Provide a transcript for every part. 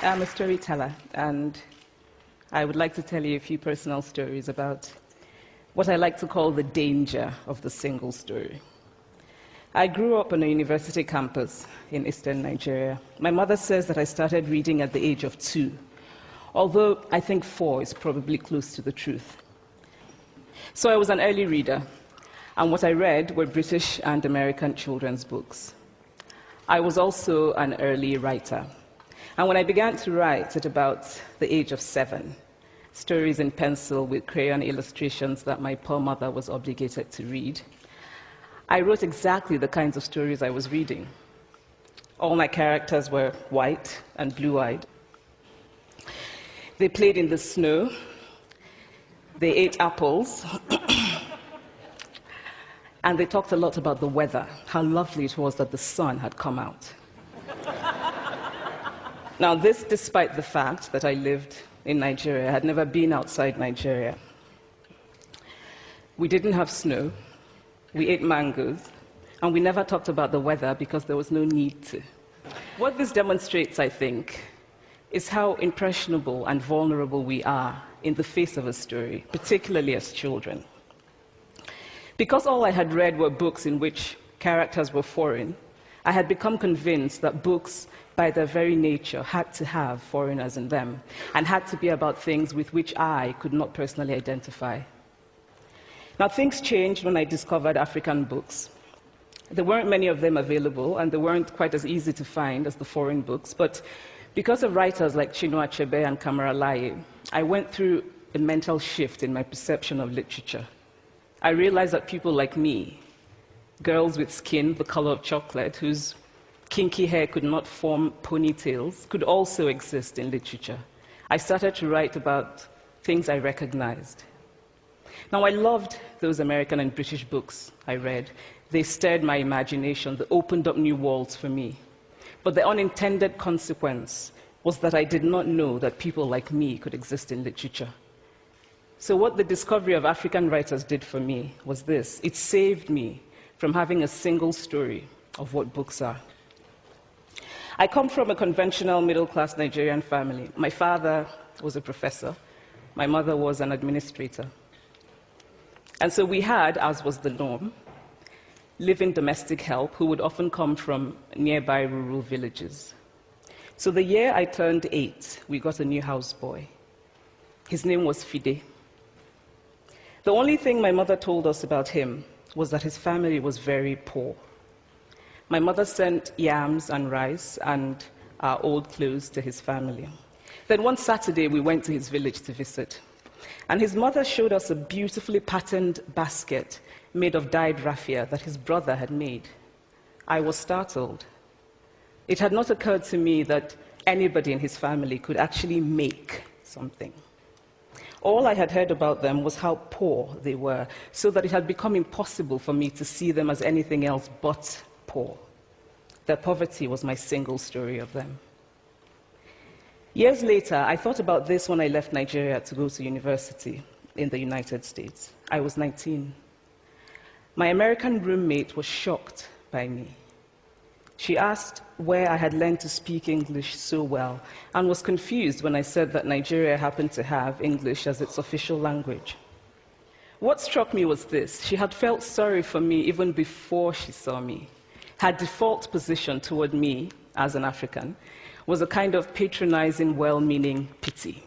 I'm a storyteller, and I would like to tell you a few personal stories about what I like to call the danger of the single story. I grew up on a university campus in eastern Nigeria. My mother says that I started reading at the age of 2, although I think 4 is probably close to the truth. So I was an early reader, and what I read were British and American children's books. I was also an early writer. And when I began to write at about the age of 7, stories in pencil with crayon illustrations that my poor mother was obligated to read, I wrote exactly the kinds of stories I was reading. All my characters were white and blue-eyed. They played in the snow. They ate apples. And they talked a lot about the weather, how lovely it was that the sun had come out. Now, this despite the fact that I lived in Nigeria. I had never been outside Nigeria. We didn't have snow. We ate mangoes. And we never talked about the weather because there was no need to. What this demonstrates, I think, is how impressionable and vulnerable we are in the face of a story, particularly as children. Because all I had read were books in which characters were foreign, I had become convinced that books, by their very nature, had to have foreigners in them, and had to be about things with which I could not personally identify. Now, things changed when I discovered African books. There weren't many of them available, and they weren't quite as easy to find as the foreign books, but because of writers like Chinua Achebe and Kamara, I went through a mental shift in my perception of literature. I realized that people like me, girls with skin the color of chocolate, whose kinky hair could not form ponytails, could also exist in literature. I started to write about things I recognized. Now, I loved those American and British books I read. They stirred my imagination. They opened up new worlds for me. But the unintended consequence was that I did not know that people like me could exist in literature. So what the discovery of African writers did for me was this. It saved me from having a single story of what books are. I come from a conventional middle-class Nigerian family. My father was a professor. My mother was an administrator. And so we had, as was the norm, live-in domestic help who would often come from nearby rural villages. So the year I turned 8, we got a new houseboy. His name was Fide. The only thing my mother told us about him was that his family was very poor. My mother sent yams and rice and our old clothes to his family. Then one Saturday, we went to his village to visit. And his mother showed us a beautifully patterned basket made of dyed raffia that his brother had made. I was startled. It had not occurred to me that anybody in his family could actually make something. All I had heard about them was how poor they were, so that it had become impossible for me to see them as anything else but poor. Their poverty was my single story of them. Years later, I thought about this when I left Nigeria to go to university in the United States. I was 19. My American roommate was shocked by me. She asked where I had learned to speak English so well, and was confused when I said that Nigeria happened to have English as its official language. What struck me was this: she had felt sorry for me even before she saw me. Her default position toward me, as an African, was a kind of patronizing, well-meaning pity.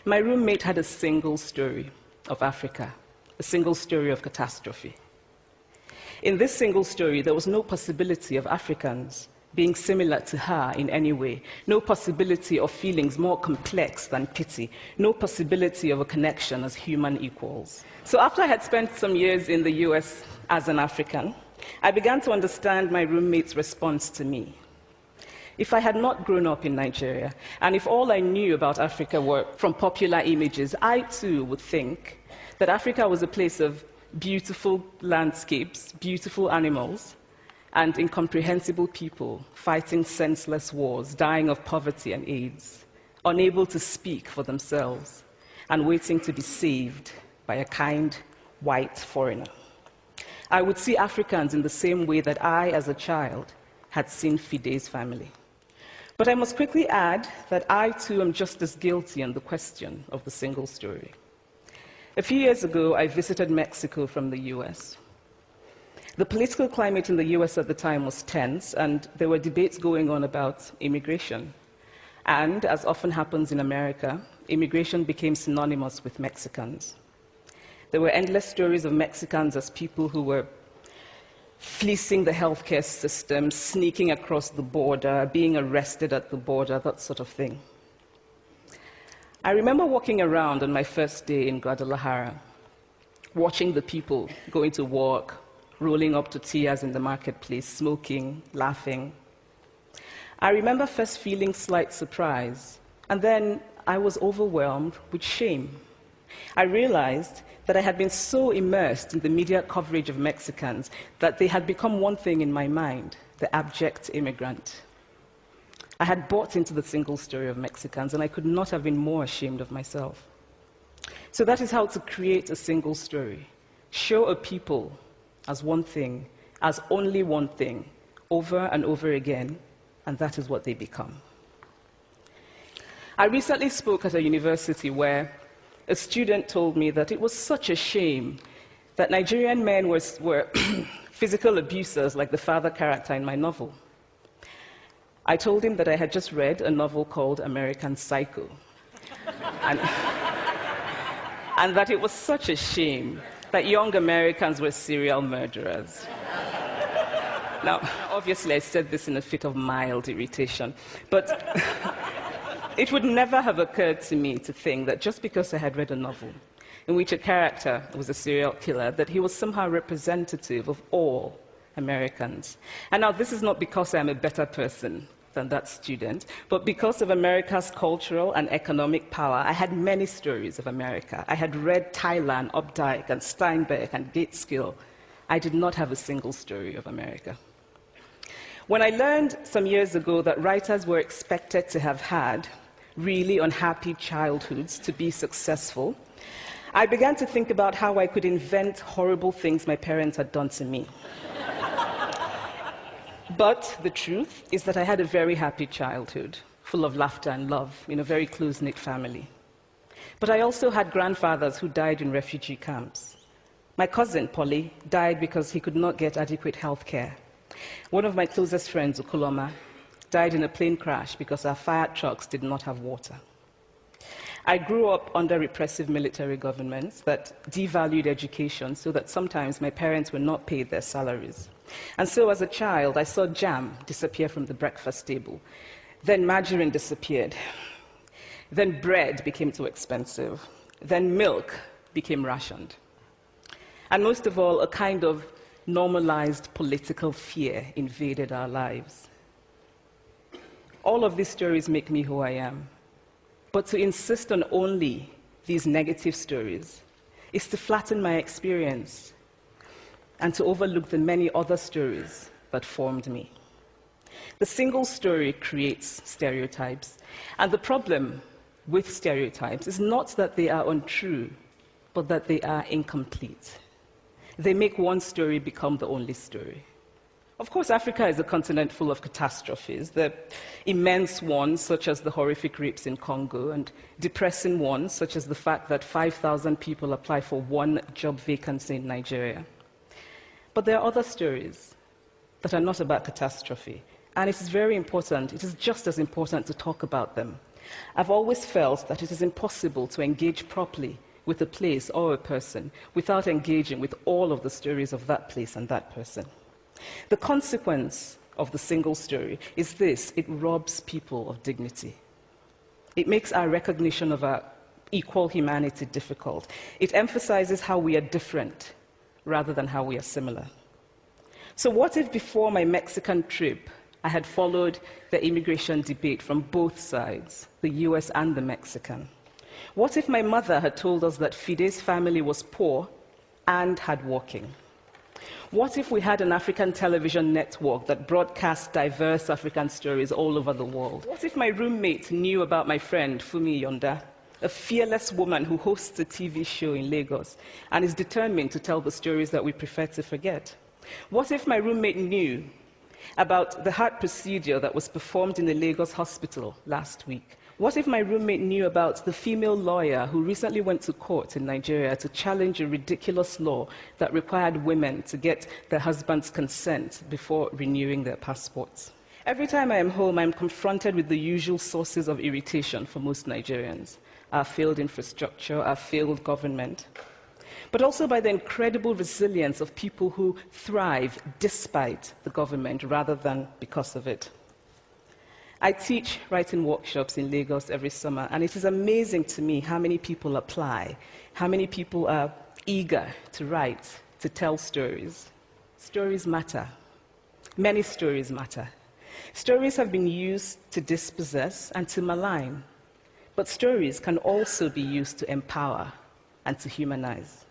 My roommate had a single story of Africa, a single story of catastrophe. In this single story, there was no possibility of Africans being similar to her in any way, no possibility of feelings more complex than pity, no possibility of a connection as human equals. So after I had spent some years in the US as an African, I began to understand my roommate's response to me. If I had not grown up in Nigeria, and if all I knew about Africa were from popular images, I too would think that Africa was a place of beautiful landscapes, beautiful animals, and incomprehensible people fighting senseless wars, dying of poverty and AIDS, unable to speak for themselves, and waiting to be saved by a kind, white foreigner. I would see Africans in the same way that I, as a child, had seen Fide's family. But I must quickly add that I too am just as guilty on the question of the single story. A few years ago, I visited Mexico from the US. The political climate in the US at the time was tense, and there were debates going on about immigration. And, as often happens in America, immigration became synonymous with Mexicans. There were endless stories of Mexicans as people who were fleecing the healthcare system, sneaking across the border, being arrested at the border, that sort of thing. I remember walking around on my first day in Guadalajara, watching the people going to work, rolling up tortillas in the marketplace, smoking, laughing. I remember first feeling slight surprise, and then I was overwhelmed with shame. I realized that I had been so immersed in the media coverage of Mexicans that they had become one thing in my mind, the abject immigrant. I had bought into the single story of Mexicans, and I could not have been more ashamed of myself. So that is how to create a single story. Show a people as one thing, as only one thing, over and over again, and that is what they become. I recently spoke at a university where a student told me that it was such a shame that Nigerian men were physical abusers like the father character in my novel. I told him that I had just read a novel called American Psycho, and that it was such a shame that young Americans were serial murderers. Now, obviously, I said this in a fit of mild irritation, but it would never have occurred to me to think that just because I had read a novel in which a character was a serial killer, that he was somehow representative of all Americans. And now, this is not because I'm a better person than that student, but because of America's cultural and economic power, I had many stories of America. I had read Thailand, Updike, and Steinbeck, and Gateskill. I did not have a single story of America. When I learned some years ago that writers were expected to have had really unhappy childhoods to be successful, I began to think about how I could invent horrible things my parents had done to me. But the truth is that I had a very happy childhood, full of laughter and love, in a very close-knit family. But I also had grandfathers who died in refugee camps. My cousin, Polly, died because he could not get adequate health care. One of my closest friends, Ukuloma, died in a plane crash because our fire trucks did not have water. I grew up under repressive military governments that devalued education so that sometimes my parents were not paid their salaries. And so as a child, I saw jam disappear from the breakfast table. Then margarine disappeared. Then bread became too expensive. Then milk became rationed. And most of all, a kind of normalized political fear invaded our lives. All of these stories make me who I am. But to insist on only these negative stories is to flatten my experience and to overlook the many other stories that formed me. The single story creates stereotypes, and the problem with stereotypes is not that they are untrue, but that they are incomplete. They make one story become the only story. Of course, Africa is a continent full of catastrophes, the immense ones, such as the horrific rapes in Congo, and depressing ones, such as the fact that 5,000 people apply for one job vacancy in Nigeria. But there are other stories that are not about catastrophe, and it is very important, it is just as important to talk about them. I've always felt that it is impossible to engage properly with a place or a person without engaging with all of the stories of that place and that person. The consequence of the single story is this: it robs people of dignity. It makes our recognition of our equal humanity difficult. It emphasizes how we are different rather than how we are similar. So what if before my Mexican trip, I had followed the immigration debate from both sides, the US and the Mexican? What if my mother had told us that Fide's family was poor and hardworking? What if we had an African television network that broadcast diverse African stories all over the world? What if my roommate knew about my friend Fumi Yonda, a fearless woman who hosts a TV show in Lagos and is determined to tell the stories that we prefer to forget? What if my roommate knew about the heart procedure that was performed in a Lagos hospital last week? What if my roommate knew about the female lawyer who recently went to court in Nigeria to challenge a ridiculous law that required women to get their husband's consent before renewing their passports? Every time I am home, I'm confronted with the usual sources of irritation for most Nigerians: our failed infrastructure, our failed government, but also by the incredible resilience of people who thrive despite the government rather than because of it. I teach writing workshops in Lagos every summer, and it is amazing to me how many people apply, how many people are eager to write, to tell stories. Stories matter. Many stories matter. Stories have been used to dispossess and to malign, but stories can also be used to empower and to humanize.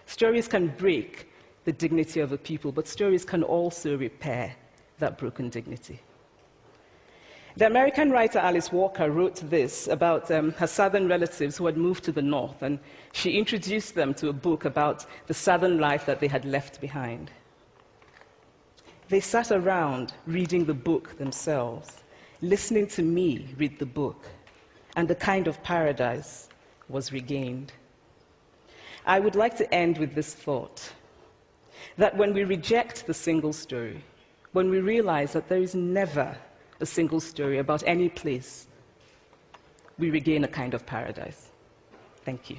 Stories can break the dignity of a people, but stories can also repair that broken dignity. The American writer Alice Walker wrote this about her southern relatives who had moved to the north, and she introduced them to a book about the southern life that they had left behind. They sat around reading the book themselves, listening to me read the book, and the kind of paradise was regained. I would like to end with this thought, that when we reject the single story, when we realize that there is never a single story about any place, we regain a kind of paradise. Thank you.